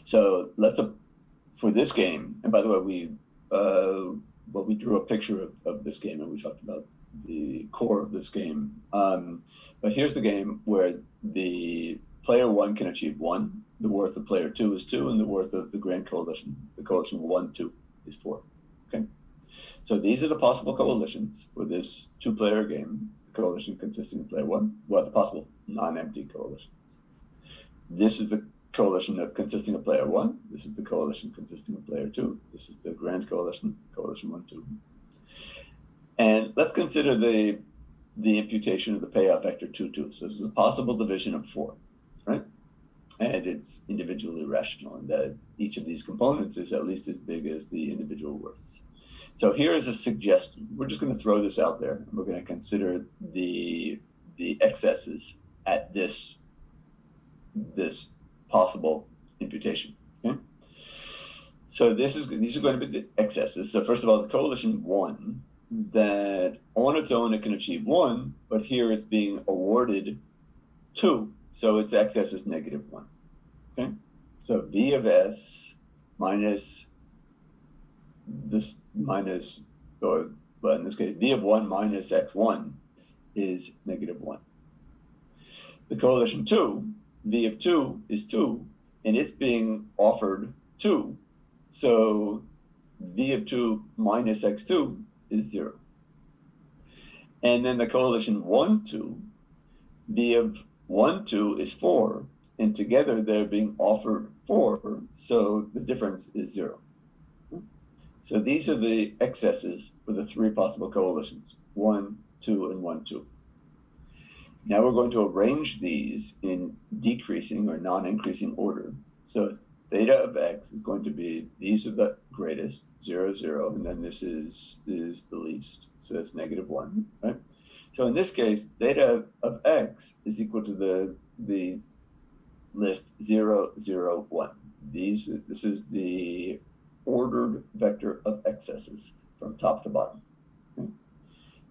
So for this game, and by the way, we drew a picture of this game and we talked about the core of this game. But here's the game where the player one can achieve one, the worth of player two is two, and the worth of the grand coalition, the coalition one, two, is four. Okay. So these are the possible coalitions for this two-player game. The coalition consisting of player one, well, the possible non-empty coalitions. This is the coalition consisting of player one. This is the coalition consisting of player two. This is the grand coalition, coalition one, two. And let's consider the imputation of the payoff vector 2, 2. So this is a possible division of 4, right? And it's individually rational in that each of these components is at least as big as the individual worths. So here is a suggestion. We're just going to throw this out there, and we're going to consider the excesses at this possible imputation. Okay? So these are going to be the excesses. So first of all, the coalition 1, that on its own it can achieve 1, but here it's being awarded 2, so its excess is -1. Okay, so V of S minus this minus, or well, in this case, V of 1 minus X1 is -1. The coalition 2, V of 2 is 2, and it's being offered 2, so V of 2 minus X2 is 0. And then the coalition 1, 2, V of 1, 2 is 4, and together they're being offered 4, so the difference is 0. So these are the excesses for the three possible coalitions, 1, 2, and 1, 2. Now we're going to arrange these in decreasing or non-increasing order. So theta of x is going to be, these are the greatest, 0, 0, and then this is the least, so that's -1, right? So in this case, theta of x is equal to the list 0, 0, 1. This is the ordered vector of excesses from top to bottom. Okay?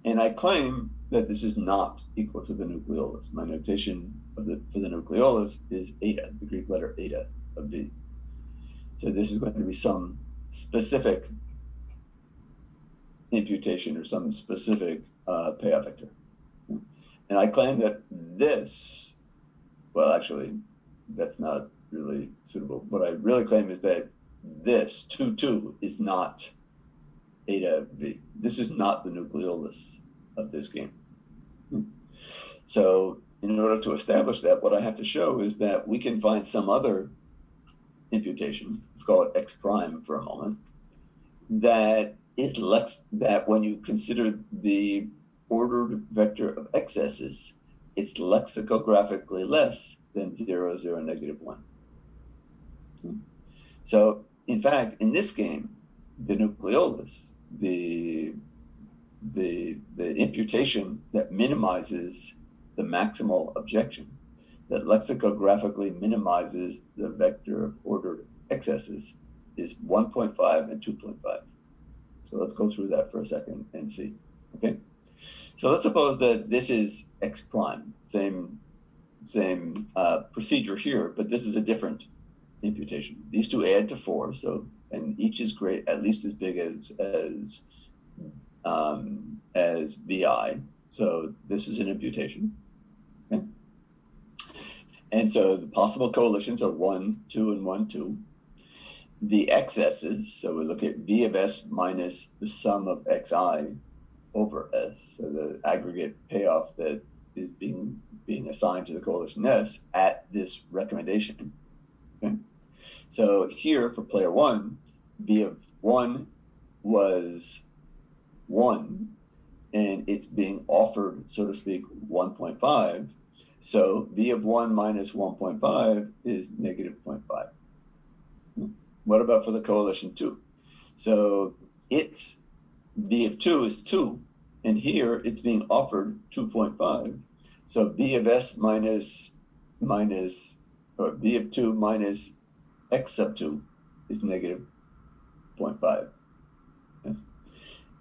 And I claim that this is not equal to the nucleolus. My notation for the nucleolus is eta, the Greek letter eta of V. So this is going to be some specific imputation or some specific payoff vector. And I claim that this, well, actually, that's not really suitable. What I really claim is that this 2, 2 is not eta V. This is not the nucleolus of this game. So in order to establish that, what I have to show is that we can find some other imputation, let's call it x prime for a moment, that when you consider the ordered vector of excesses, it's lexicographically less than 0, 0, -1. So in fact, in this game, the nucleolus, the imputation that minimizes the maximal objection, that lexicographically minimizes the vector of ordered excesses, is 1.5 and 2.5. So let's go through that for a second and see. Okay, so let's suppose that this is x prime, same procedure here, but this is a different imputation. These two add to 4, so, and each is great, at least as big as VI. So this is an imputation. Okay? And so the possible coalitions are 1, 2, and 1, 2. The excesses, so we look at V of S minus the sum of Xi over S, so the aggregate payoff that is being assigned to the coalition S at this recommendation. Okay? So here for player 1, V of 1 was 1, and it's being offered, so to speak, 1.5. So V of 1 minus 1.5 is -0.5. What about for the coalition 2? So its V of 2 is 2, and here it's being offered 2.5. So V of S or V of 2 minus X sub 2 is -0.5. Yes.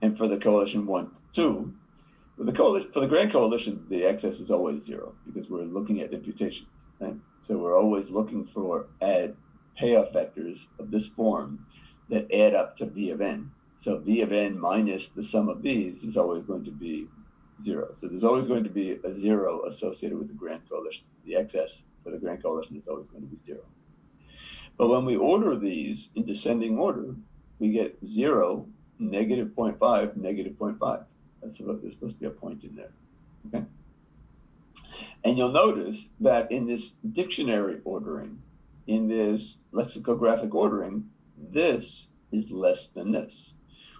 And for the coalition 1, 2, for the grand coalition, the excess is always 0 because we're looking at imputations, right? So we're always looking for payoff vectors of this form that add up to V of n. So V of n minus the sum of these is always going to be 0. So there's always going to be a 0 associated with the grand coalition. The excess for the grand coalition is always going to be 0. But when we order these in descending order, we get 0, negative 0.5, negative 0.5. There's supposed to be a point in there. Okay. And you'll notice that in this dictionary ordering, in this lexicographic ordering, this is less than this.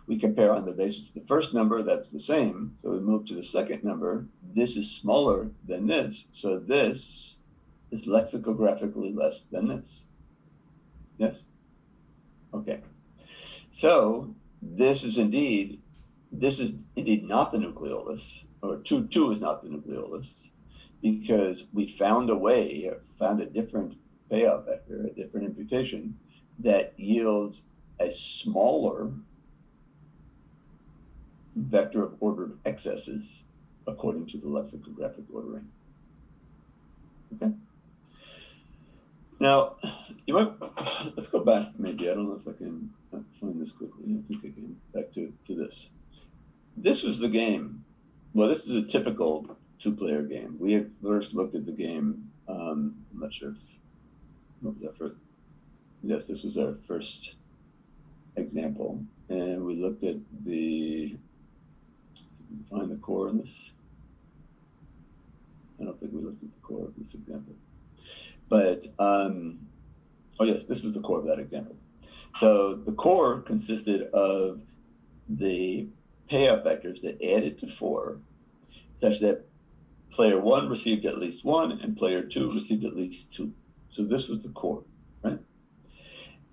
We compare on the basis of the first number, that's the same. So we move to the second number. This is smaller than this. So this is lexicographically less than this. Yes? Okay. So this is indeed not the nucleolus, or 2 is not the nucleolus, because we found a different payoff vector, a different imputation that yields a smaller vector of ordered excesses according to the lexicographic ordering. Okay. Now, let's go back maybe. I don't know if I can find this quickly. I think I can. Back to this. This was the game. Well, this is a typical 2-player game. We had first looked at the game. I'm not sure what was our first. Yes, this was our first example. And we looked at find the core in this. I don't think we looked at the core of this example. But, oh yes, this was the core of that example. So the core consisted of the payoff vectors that added to 4, such that player 1 received at least 1 and player 2 received at least 2. So this was the core, right?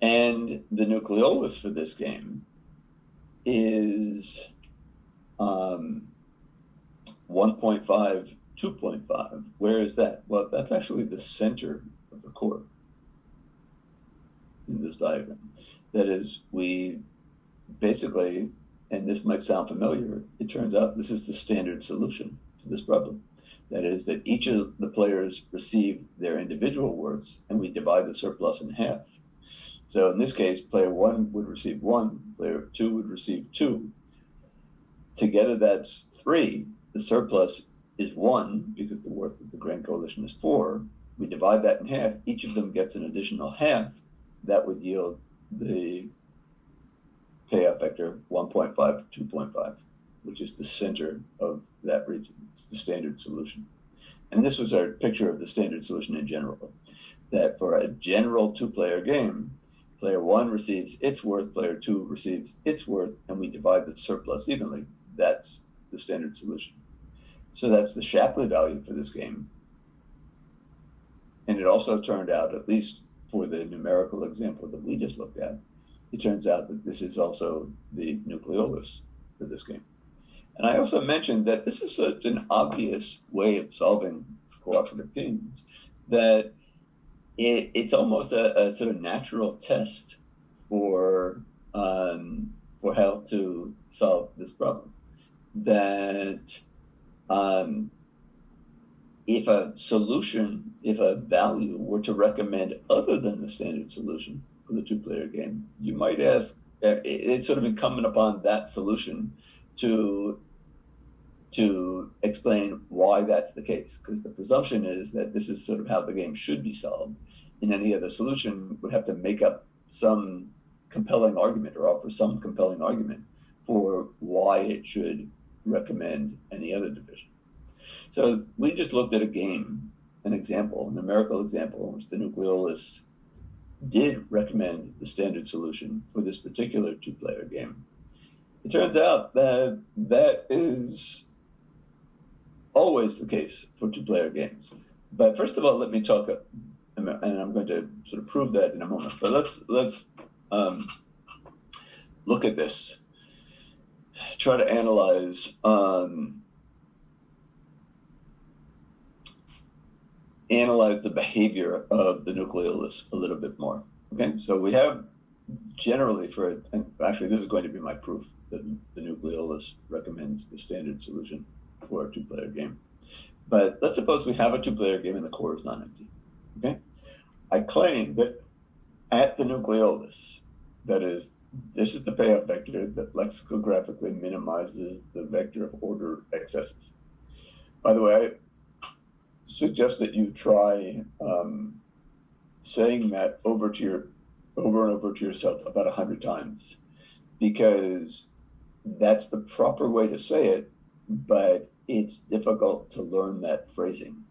And the nucleolus for this game is 1.5, 2.5. Where is that? Well, that's actually the center of the core in this diagram. That is, we basically, and this might sound familiar, it turns out this is the standard solution to this problem. That is, that each of the players receive their individual worths, and we divide the surplus in half. So in this case, player 1 would receive 1, player 2 would receive 2. Together, that's 3. The surplus is 1, because the worth of the grand coalition is 4. We divide that in half. Each of them gets an additional half. That would yield the payoff vector 1.5, 2.5, which is the center of that region. It's the standard solution. And this was our picture of the standard solution in general, that for a general 2-player game, player 1 receives its worth, player 2 receives its worth, and we divide the surplus evenly. That's the standard solution. So that's the Shapley value for this game. And it also turned out, at least for the numerical example that we just looked at, it turns out that this is also the nucleolus for this game. And I also mentioned that this is such an obvious way of solving cooperative games that it's almost a sort of natural test for how to solve this problem. That if a value were to recommend other than the standard solution for the 2-player game, you might ask, it's sort of incumbent upon that solution to explain why that's the case, because the presumption is that this is sort of how the game should be solved, and any other solution would have to make up some compelling argument or offer some compelling argument for why it should recommend any other division. So we just looked at a game, an example, a numerical example, in which the nucleolus did recommend the standard solution for this particular 2-player game. It turns out that that is always the case for 2-player games. But first of all, let me talk, and I'm going to sort of prove that in a moment. But let's look at this. Try to analyze the behavior of the nucleolus a little bit more. Okay, so we have generally and actually this is going to be my proof that the nucleolus recommends the standard solution for a 2-player game. But let's suppose we have a 2-player game and the core is non-empty. Okay, I claim that at the nucleolus, that is, this is the payoff vector that lexicographically minimizes the vector of order excesses. By the way, I suggest that you try saying that over and over to yourself about 100 times, because that's the proper way to say it, but it's difficult to learn that phrasing.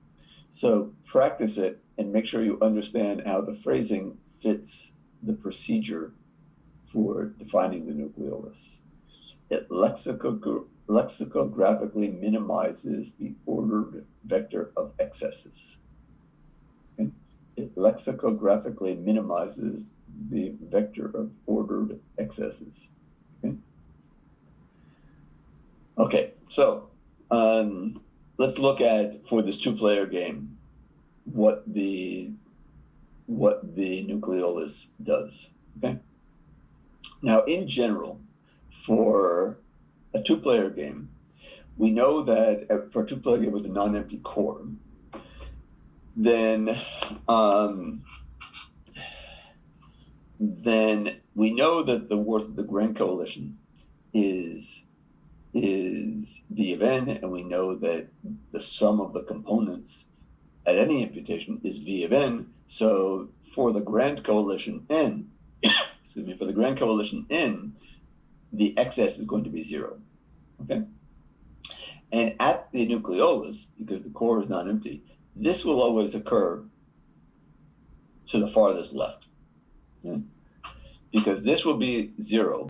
So practice it and make sure you understand how the phrasing fits the procedure for defining the nucleolus. It lexicographically minimizes the ordered vector of excesses. Okay? It lexicographically minimizes the vector of ordered excesses. Okay, okay, so let's look at, for this two-player game, what the nucleolus does. Okay. Now, in general, for a two-player game, we know that for a two-player game with a non-empty core, then we know that the worth of the grand coalition is V of n, and we know that the sum of the components at any imputation is V of n. So for the grand coalition n, excuse me, for the grand coalition n, the excess is going to be 0. Okay? And at the nucleolus, because the core is not empty, this will always occur to the farthest left. Okay? Because this will be 0.